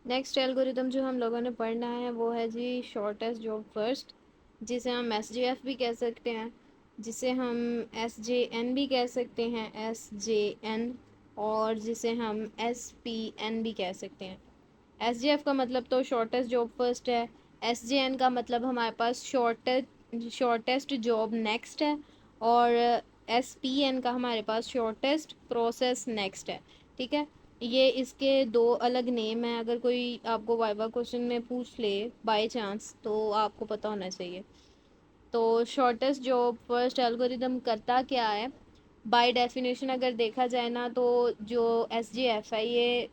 Next algorithm जो हम लोगों ने पढ़ना है वो है जी शॉर्टेस्ट जॉब फर्स्ट, जिसे हम एस भी कह सकते हैं, जिसे हम SJN भी कह सकते हैं, SJN, और जिसे हम SPN भी कह सकते हैं। SJF का मतलब तो शॉर्टेस्ट जॉब फर्स्ट है, SJN का मतलब हमारे पास शॉर्टेस्ट जॉब नेक्स्ट है, और SPN का हमारे पास शॉर्टेस्ट प्रोसेस नेक्स्ट है। ठीक है, ये इसके दो अलग नेम हैं। अगर कोई आपको वाइवा क्वेश्चन में पूछ ले बाय चांस तो आपको पता होना चाहिए। तो शॉर्टेस्ट जॉब फर्स्ट एल्गोरिदम करता क्या है? बाय डेफिनेशन अगर देखा जाए ना, तो जो SJF है ये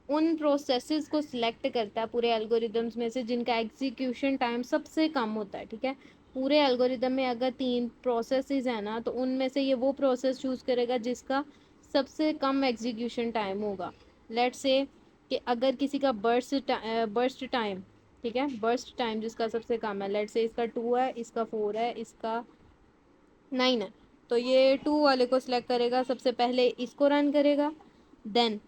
उन प्रोसेसेस को सिलेक्ट करता है पूरे एल्गोरिदम्स में से जिनका एग्जीक्यूशन टाइम सबसे कम होता है। ठीक है, पूरे एल्गोरिदम में अगर 3 प्रोसेसेस है ना, तो उनमें से ये वो प्रोसेस चूज करेगा जिसका सबसे कम एग्जीक्यूशन टाइम होगा। लेट्स से कि अगर किसी का बर्स्ट टाइम, ठीक है, बर्स्ट टाइम जिसका सबसे कम है, लेट्स से इसका 2 है, इसका 4 है, इसका 9 है, तो ये 2 वाले को सिलेक्ट करेगा, सबसे पहले इसको रन करेगा, देन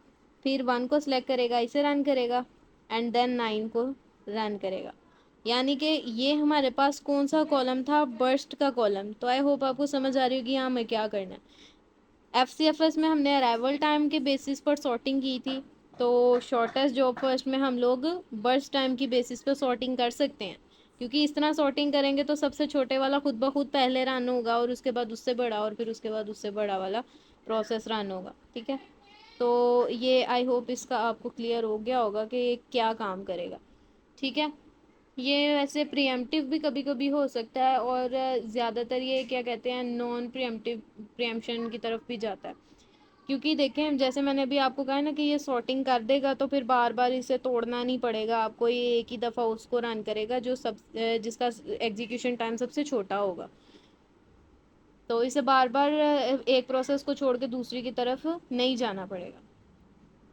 फिर 1 को सिलेक्ट करेगा, इसे रन करेगा, एंड देन 9 को रन करेगा। यानी कि ये हमारे पास कौन सा कॉलम था? बर्स्ट का कॉलम। तो आई होप आपको समझ आ रही होगी यहाँ हमें क्या करना है। FCFS में हमने अराइवल टाइम के बेसिस पर सॉर्टिंग की थी, तो शॉर्टेस्ट जॉब फर्स्ट में हम लोग बर्स्ट टाइम की बेसिस पर सॉर्टिंग कर सकते हैं, क्योंकि इस तरह सॉर्टिंग करेंगे तो सबसे छोटे वाला खुद ब खुद पहले रन होगा, और उसके बाद उससे बड़ा, और फिर उसके बाद उससे बड़ा वाला प्रोसेस रन होगा। ठीक है, तो ये आई होप इसका आपको क्लियर हो गया होगा कि ये क्या काम करेगा। ठीक है, ये वैसे प्रिएम्प्टिव भी कभी कभी हो सकता है, और ज़्यादातर ये क्या कहते हैं, नॉन प्रिएम्प्टिव प्रिएम्पशन की तरफ भी जाता है। क्योंकि देखें, जैसे मैंने अभी आपको कहा ना कि ये सॉर्टिंग कर देगा, तो फिर बार बार इसे तोड़ना नहीं पड़ेगा आपको, ये एक ही दफ़ा उसको रन करेगा जो जिसका एग्जीक्यूशन टाइम सबसे छोटा होगा। तो इसे बार बार एक प्रोसेस को छोड़ के दूसरी की तरफ नहीं जाना पड़ेगा।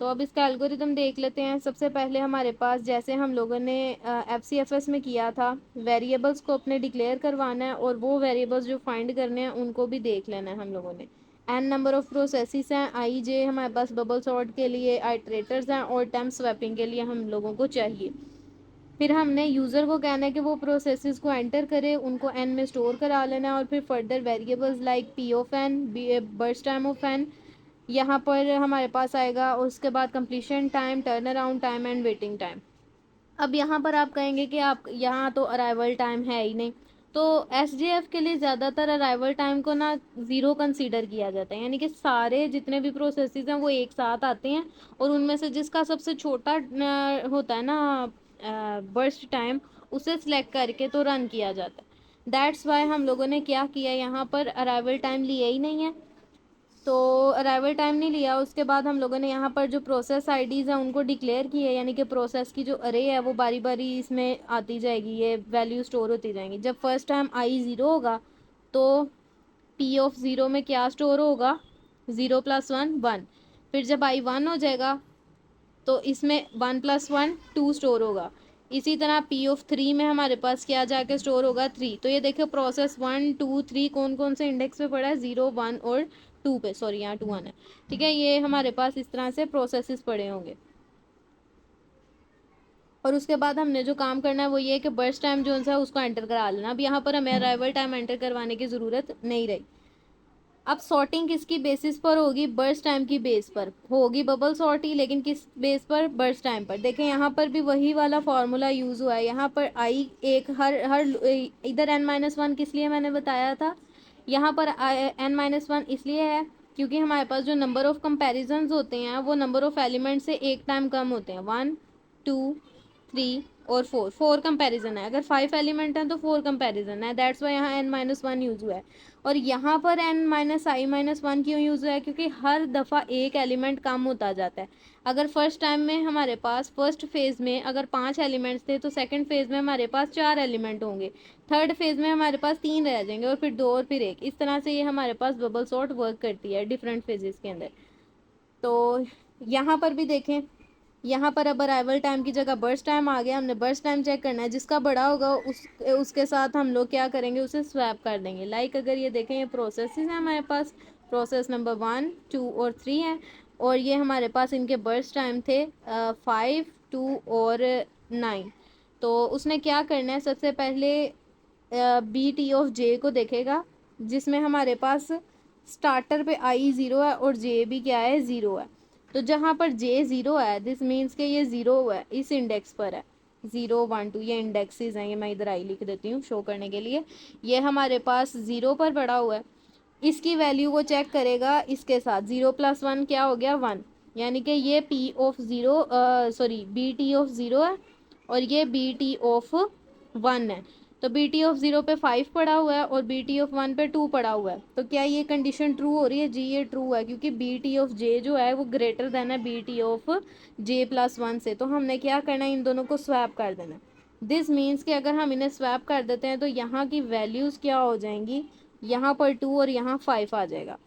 तो अब इसका एल्गोरिदम देख लेते हैं। सबसे पहले हमारे पास, जैसे हम लोगों ने FCFS में किया था, वेरिएबल्स को अपने डिक्लेयर करवाना है, और वो वेरिएबल्स जो फाइंड करने हैं उनको भी देख लेना है हम लोगों ने। n नंबर ऑफ प्रोसेसेस हैं, IJ हमारे पास बबल सॉर्ट के लिए, आइट्रेटर्स हैं, और टेम्प स्वैपिंग के लिए हम लोगों को चाहिए। फिर हमने यूज़र को कहना है कि वो प्रोसेसेस को एंटर करे, उनको n में स्टोर करा लेना है, और फिर further variables like p of n, burst time of n यहाँ पर हमारे पास आएगा। उसके बाद completion time, turn around time, and waiting time. अब यहाँ पर आप कहेंगे कि आप यहाँ तो अराइवल टाइम है ही नहीं, तो SJF के लिए ज़्यादातर अराइवल टाइम को ना ज़ीरो कंसीडर किया जाता है, यानी कि सारे जितने भी प्रोसेसेस हैं वो एक साथ आते हैं, और उनमें से जिसका सबसे छोटा होता है ना बर्स्ट टाइम, उसे सिलेक्ट करके तो रन किया जाता है। दैट्स वाई हम लोगों ने क्या किया, यहाँ पर अराइवल टाइम लिया ही नहीं है। तो अराइवल टाइम नहीं लिया, उसके बाद हम लोगों ने यहाँ पर जो प्रोसेस आईडीज़ हैं उनको डिक्लेयर किए, यानी कि प्रोसेस की जो अरे है वो बारी बारी इसमें आती जाएगी, ये वैल्यू स्टोर होती जाएंगी। जब फर्स्ट टाइम आई ज़ीरो होगा तो P ऑफ ज़ीरो में क्या स्टोर होगा? 0+1 1। फिर जब आई 1 हो जाएगा तो इसमें 1+1 2 स्टोर होगा। इसी तरह P ऑफ 3 में हमारे पास क्या जाके स्टोर होगा? 3। तो ये देखो प्रोसेस 1 2 3 कौन कौन से इंडेक्स पे पड़ा है? 0 1 और 2 पे, सॉरी यहाँ 2 1 है। ठीक है, ये हमारे पास इस तरह से प्रोसेसेस पड़े होंगे। और उसके बाद हमने जो काम करना है वो ये है कि बर्स्ट टाइम जो है उसको एंटर करा लेना। अब यहाँ पर हमें अराइवल टाइम एंटर करवाने की ज़रूरत नहीं रही। अब सॉर्टिंग किसकी बेसिस पर होगी? बर्स्ट टाइम की बेस पर होगी बबल सॉर्ट ही, लेकिन किस बेस पर? बर्स्ट टाइम पर। देखें यहाँ पर भी वही वाला फॉर्मूला यूज़ हुआ है। यहाँ पर आई एक हर हर इधर n-1 किस लिए मैंने बताया था, यहाँ पर n-1 इसलिए है क्योंकि हमारे पास जो नंबर ऑफ कंपैरिजन्स होते हैं वो नंबर ऑफ एलिमेंट से एक टाइम कम होते हैं। 1 2 3 और 4, 4 कंपैरिजन है। अगर 5 एलिमेंट हैं तो 4 कंपैरिजन है। दैट्स वाई यहाँ n-1 यूज़ हुआ है। और यहाँ पर n-i-1 क्यों यूज़ हुआ है? क्योंकि हर दफ़ा एक एलिमेंट कम होता जाता है। अगर फर्स्ट टाइम में हमारे पास फर्स्ट फेज़ में अगर 5 एलिमेंट्स थे, तो सेकंड फेज़ में हमारे पास 4 एलिमेंट होंगे, थर्ड फेज़ में हमारे पास 3 रह जाएंगे, और फिर 2 और फिर 1। इस तरह से ये हमारे पास बबल सॉर्ट वर्क करती है डिफरेंट फेजेस के अंदर। तो यहाँ पर भी देखें, यहाँ पर अब अराइवल टाइम की जगह बर्स्ट टाइम आ गया। हमने बर्स्ट टाइम चेक करना है, जिसका बड़ा होगा उसके साथ हम लोग क्या करेंगे, उसे स्वैप कर देंगे। लाइक अगर ये देखें, ये प्रोसेस हैं हमारे पास, प्रोसेस नंबर 1 2 और 3 है, और ये हमारे पास इनके बर्स्ट टाइम थे 5, 2 और 9। तो उसने क्या करना है, सबसे पहले बी टी ऑफ जे को देखेगा, जिसमें हमारे पास स्टार्टर पे आई ज़ीरो है और जे भी क्या है, ज़ीरो है। तो जहाँ पर जे ज़ीरो है, दिस मीन्स के ये ज़ीरो है, इस इंडेक्स पर है। 0, 1, 2 ये इंडेक्सेस हैं, ये मैं इधर आई लिख देती हूँ शो करने के लिए। ये हमारे पास ज़ीरो पर पड़ा हुआ है। इसकी वैल्यू को चेक करेगा इसके साथ, 0 + 1 क्या हो गया, 1। यानी कि ये P of zero, sorry B T of zero है और ये बी टी ऑफ 1 है। तो बी टी ऑफ 0 पे 5 पड़ा हुआ है और बी टी ऑफ 1 पे 2 पड़ा हुआ है। तो क्या ये कंडीशन ट्रू हो रही है? जी ये ट्रू है, क्योंकि बी टी ऑफ जे जो है वो ग्रेटर देन है बी टी ऑफ जे + 1 से। तो हमने क्या करना है, इन दोनों को स्वैप कर देना है। दिस मीन्स कि अगर हम इन्हें स्वैप कर देते हैं तो यहाँ की वैल्यूज़ क्या हो जाएंगी, यहाँ पर 2 और यहाँ 5 आ जाएगा।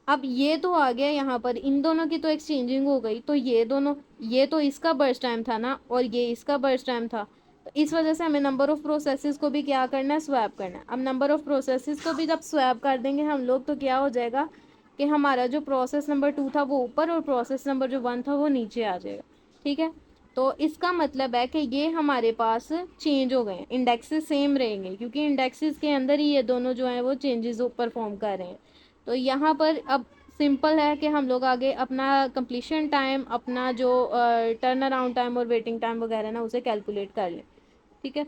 अब ये तो आ गया, यहाँ पर इन दोनों की तो एक्सचेंजिंग हो गई। तो ये दोनों, ये तो इसका बर्स्ट टाइम था ना और ये इसका बर्स्ट टाइम था। तो इस वजह से हमें नंबर ऑफ़ प्रोसेसेस को भी क्या करना है, स्वैप करना है। अब नंबर ऑफ़ प्रोसेसेस को भी जब स्वैप कर देंगे हम लोग, तो क्या हो जाएगा कि हमारा जो प्रोसेस नंबर 2 था वो ऊपर और प्रोसेस नंबर जो 1 था वो नीचे आ जाएगा। ठीक है, तो इसका मतलब है कि ये हमारे पास चेंज हो गए हैं, इंडेक्सेस सेम रहेंगे, क्योंकि इंडेक्सेस के अंदर ही ये दोनों जो हैं वो चेंजेस परफॉर्म कर रहे हैं। तो यहाँ पर अब सिंपल है कि हम लोग आगे अपना कंप्लीशन टाइम, अपना जो टर्न अराउंड टाइम और वेटिंग टाइम वगैरह ना उसे कैलकुलेट कर लें। ठीक है,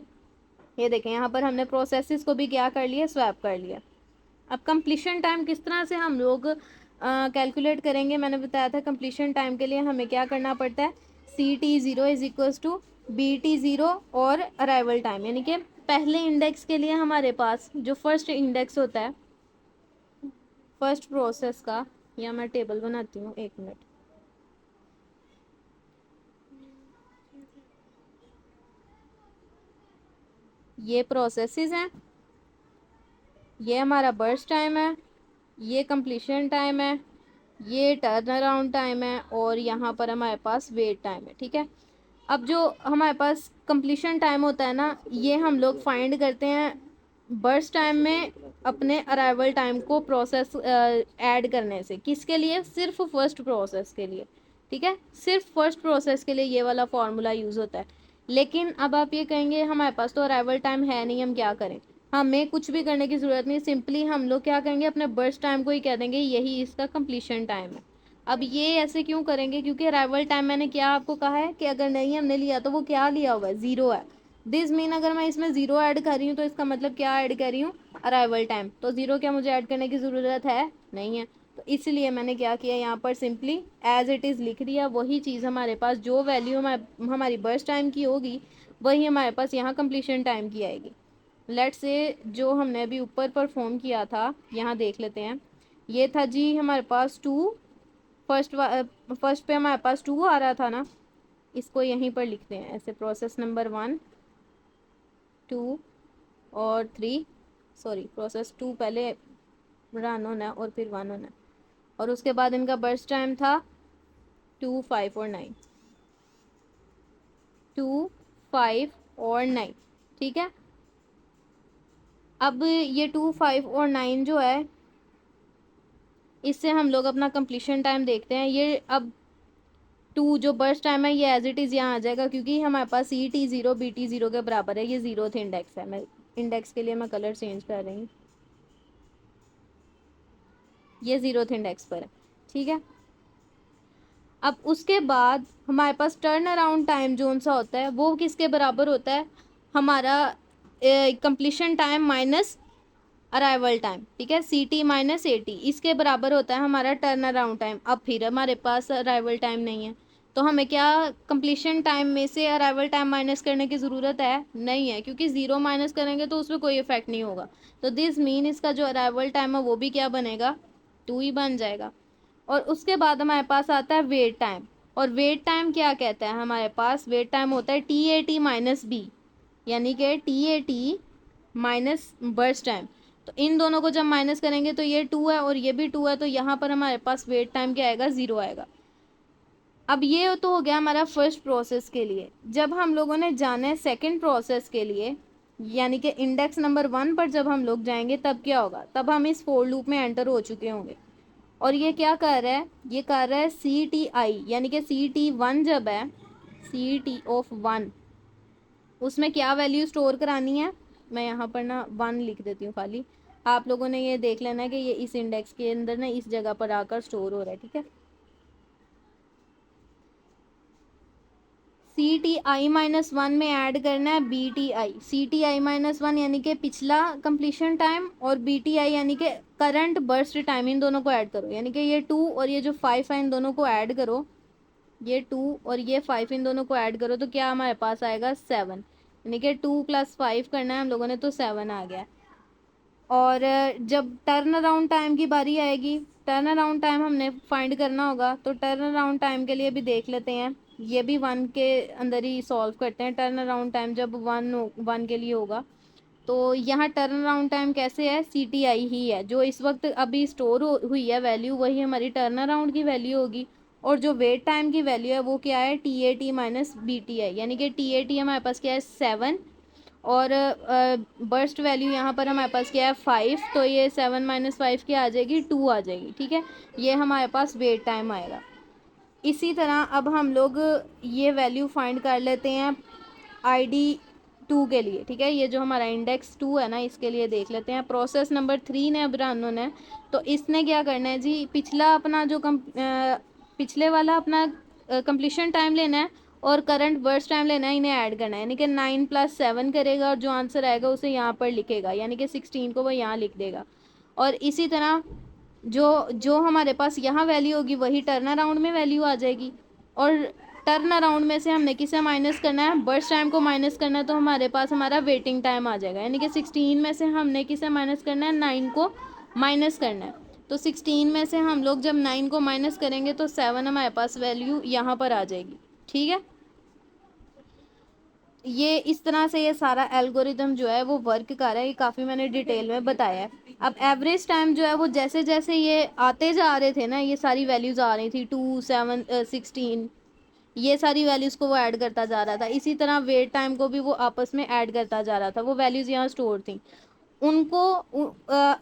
ये देखें यहाँ पर हमने प्रोसेसेस को भी क्या कर लिया, स्वैप कर लिया। अब कंप्लीशन टाइम किस तरह से हम लोग कैलकुलेट करेंगे, मैंने बताया था कंप्लीशन टाइम के लिए हमें क्या करना पड़ता है, C T zero is equals to B T zero और अराइवल टाइम। यानी कि पहले इंडेक्स के लिए हमारे पास जो फर्स्ट इंडेक्स होता है फर्स्ट प्रोसेस का, या मैं टेबल बनाती हूँ, 1 मिनट। ये प्रोसेसेस हैं, ये हमारा बर्स्ट टाइम है, ये कंप्लीशन टाइम है, ये टर्न अराउंड टाइम है और यहाँ पर हमारे पास वेट टाइम है। ठीक है, अब जो हमारे पास कंप्लीशन टाइम होता है ना, ये हम लोग फाइंड करते हैं बर्स्ट टाइम में अपने अराइवल टाइम को प्रोसेस ऐड करने से। किसके लिए? सिर्फ फर्स्ट प्रोसेस के लिए। ठीक है, सिर्फ फर्स्ट प्रोसेस के लिए ये वाला फार्मूला यूज़ होता है। लेकिन अब आप ये कहेंगे हमारे पास तो अराइवल टाइम है नहीं, हम क्या करें? हमें कुछ भी करने की ज़रूरत नहीं, सिंपली हम लोग क्या करेंगे, अपने बर्स्ट टाइम को ही कह देंगे यही इसका कंप्लीशन टाइम है। अब ये ऐसे क्यों करेंगे, क्योंकि अराइवल टाइम मैंने क्या आपको कहा है कि अगर नहीं हमने लिया तो वो क्या लिया हुआ है, ज़ीरो है। दिस मीन अगर मैं इसमें ज़ीरो ऐड कर रही हूँ तो इसका मतलब क्या ऐड कर रही हूँ, अराइवल टाइम। तो ज़ीरो क्या मुझे ऐड करने की ज़रूरत है? नहीं है। तो इसलिए मैंने क्या किया, यहाँ पर सिंपली एज इट इज़ लिख दिया। वही चीज़ हमारे पास जो वैल्यू हमारी बर्स्ट टाइम की होगी वही हमारे पास यहाँ कंप्लीशन टाइम की आएगी। लेट्स से जो हमने अभी ऊपर परफॉर्म किया था, यहाँ देख लेते हैं। ये था जी हमारे पास 2, फर्स्ट पे हमारे पास 2 आ रहा था ना, इसको यहीं पर लिखते हैं ऐसे, प्रोसेस नंबर 1, 2 और 3, सॉरी प्रोसेस 2 पहले रन होना है और फिर 1 होना है। और उसके बाद इनका बर्स्ट टाइम था 2, 5 और 9, 2, 5 और 9। ठीक है, अब ये 2, 5 और 9 जो है, इससे हम लोग अपना कंप्लीशन टाइम देखते हैं। ये अब 2 जो बर्स्ट टाइम है ये एज इट इज़ यहाँ आ जाएगा, क्योंकि हमारे पास C T zero B T zero के बराबर है। ये ज़ीरो थे इंडेक्स है, मैं इंडेक्स के लिए मैं कलर चेंज कर रही हूँ, ये ज़ीरो थे इंडेक्स पर है। ठीक है, अब उसके बाद हमारे पास टर्न अराउंड टाइम जो सा होता है वो किसके बराबर होता है, हमारा completion time minus arrival time. ठीक है, C T minus A T, इसके बराबर होता है हमारा टर्न अराउंड टाइम। अब फिर हमारे पास अराइवल टाइम नहीं है, तो हमें क्या कंप्लीशन टाइम में से अराइवल टाइम माइनस करने की ज़रूरत है? नहीं है, क्योंकि ज़ीरो माइनस करेंगे तो उसमें कोई इफेक्ट नहीं होगा। तो दिस मीन इसका जो अराइवल टाइम है वो भी क्या बनेगा, 2 ही बन जाएगा। और उसके बाद हमारे पास आता है वेट टाइम। और वेट टाइम क्या कहता है, हमारे पास वेट टाइम होता है T A T minus B, यानी कि T A T minus burst time. तो इन दोनों को जब माइनस करेंगे तो ये 2 है और ये भी 2 है, तो यहाँ पर हमारे पास वेट टाइम क्या आएगा, 0 आएगा। अब ये तो हो गया हमारा फर्स्ट प्रोसेस के लिए। जब हम लोगों ने जाना है सेकेंड प्रोसेस के लिए, यानी कि इंडेक्स नंबर 1 पर जब हम लोग जाएंगे तब क्या होगा, तब हम इस फोर लूप में एंटर हो चुके होंगे। और ये क्या कर रहा है, ये कर रहा है CTI, यानी कि CT1 जब है, CT(1) उसमें क्या वैल्यू स्टोर करानी है। मैं यहाँ पर ना 1 लिख देती हूँ खाली, आप लोगों ने ये देख लेना है कि ये इस इंडेक्स के अंदर ना इस जगह पर आकर स्टोर हो रहा है, ठीक है। CTI-1 में ऐड करना है BTI। CTI-1 यानी कि पिछला कंप्लीशन टाइम, और BTI यानी कि करंट बर्स्ट टाइम, इन दोनों को ऐड करो, यानी कि ये 2 और ये जो 5 है इन दोनों को ऐड करो, ये 2 और ये 5 इन दोनों को ऐड करो तो क्या हमारे पास आएगा 7, यानी कि 2 + 5 करना है हम लोगों ने तो 7 आ गया। और जब टर्न अराउंड टाइम की बारी आएगी, टर्न अराउंड टाइम हमने फाइंड करना होगा, तो टर्न अराउंड टाइम के लिए भी देख लेते हैं, ये भी 1 के अंदर ही सॉल्व करते हैं। टर्न अराउंड टाइम जब 1 के लिए होगा, तो यहाँ टर्न अराउंड टाइम कैसे है, CTI ही है, जो इस वक्त अभी स्टोर हुई है वैल्यू, वही हमारी टर्न अराउंड की वैल्यू होगी। और जो वेट टाइम की वैल्यू है वो क्या है, TAT - BTI, यानी कि TAT हमारे पास क्या है 7, और बर्स्ट वैल्यू यहाँ पर हमारे पास क्या है 5, तो ये 7 - 5 क्या आ जाएगी, 2 आ जाएगी, ठीक है। ये हमारे पास वेट टाइम आएगा। इसी तरह अब हम लोग ये वैल्यू फाइंड कर लेते हैं ID2 के लिए, ठीक है। ये जो हमारा इंडेक्स 2 है ना, इसके लिए देख लेते हैं। प्रोसेस नंबर 3 ने अब रन होना है, तो इसने क्या करना है जी, पिछला अपना जो पिछले वाला अपना कंप्लीशन टाइम लेना है और करंट बर्स्ट टाइम लेना है, इन्हें ऐड करना है, यानी कि 9 + 7 करेगा और जो आंसर आएगा उसे यहाँ पर लिखेगा, यानी कि 16 को वो यहाँ लिख देगा। और इसी तरह जो जो हमारे पास यहाँ वैल्यू होगी वही टर्न अराउंड में वैल्यू आ जाएगी, और टर्न अराउंड में से हमने किसे माइनस करना है, बर्स्ट टाइम को माइनस करना है, तो हमारे पास हमारा वेटिंग टाइम आ जाएगा, यानी कि 16 में से हमने किसे माइनस करना है, 9 को माइनस करना है। तो 16 में से हम लोग जब 9 को माइनस करेंगे तो 7 हमारे पास वैल्यू यहाँ पर आ जाएगी, ठीक है। ये इस तरह से ये सारा एल्गोरिदम जो है वो वर्क कर रहा है, ये काफ़ी मैंने डिटेल में बताया है। अब एवरेज टाइम जो है वो जैसे जैसे ये आते जा रहे थे ना, ये सारी वैल्यूज़ आ रही थी 2, 7, 16, ये सारी वैल्यूज़ को वो ऐड करता जा रहा था। इसी तरह वेट टाइम को भी वो आपस में ऐड करता जा रहा था, वो वैल्यूज़ यहाँ स्टोर थी। उनको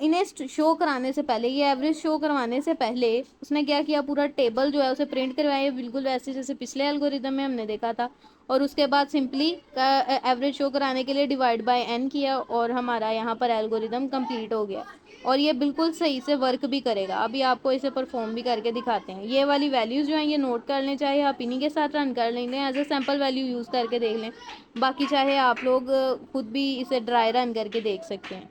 इन्हें शो कराने से पहले, ये एवरेज शो करवाने से पहले उसने क्या किया, पूरा टेबल जो है उसे प्रिंट करवाया, बिल्कुल वैसे जैसे पिछले एल्गोरिदम में हमने देखा था। और उसके बाद सिंपली एवरेज शो कराने के लिए डिवाइड बाय n किया और हमारा यहाँ पर एल्गोरिदम कंप्लीट हो गया। और ये बिल्कुल सही से वर्क भी करेगा। अभी आपको इसे परफॉर्म भी करके दिखाते हैं। ये वाली वैल्यूज़ जो हैं ये नोट कर लें, चाहे आप इन्हीं के साथ रन कर लेंगे, as a sample value use करके देख लें। बाकी चाहे आप लोग खुद भी इसे ड्राई रन करके देख सकते हैं।